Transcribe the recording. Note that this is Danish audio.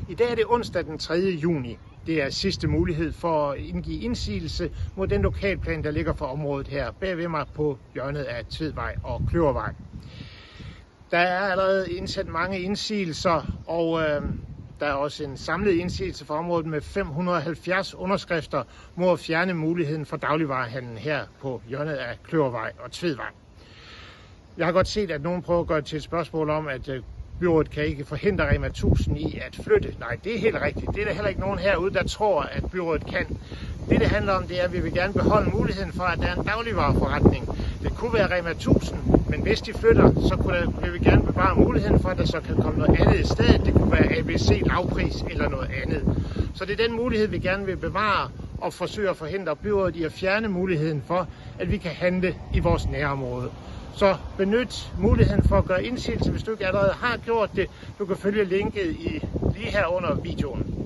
I dag er det onsdag den 3. juni. Det er sidste mulighed for at indgive indsigelse mod den lokalplan, der ligger for området her bagved mig på hjørnet af Tvedvej og Kløvervej. Der er allerede indsat mange indsigelser, og der er også en samlet indsigelse for området med 570 underskrifter mod at fjerne muligheden for dagligvarehandlen her på hjørnet af Kløvervej og Tvedvej. Jeg har godt set, at nogen prøver at gøre det til et spørgsmål om, at byrådet kan ikke forhindre Rema 1000 i at flytte. Nej, det er helt rigtigt. Det er der heller ikke nogen herude, der tror, at byrådet kan. Det handler om, det er, at vi vil gerne beholde muligheden for, at der er en dagligvareforretning. Det kunne være Rema 1000, men hvis de flytter, så vil vi gerne bevare muligheden for, at der så kan komme noget andet i stedet. Det kunne være ABC lavpris eller noget andet. Så det er den mulighed, vi gerne vil bevare og forsøge at forhindre byrådet i at fjerne muligheden for, at vi kan handle i vores nærområde. Så benyt muligheden for at gøre indsigelse, hvis du ikke allerede har gjort det. Du kan følge linket lige her under videoen.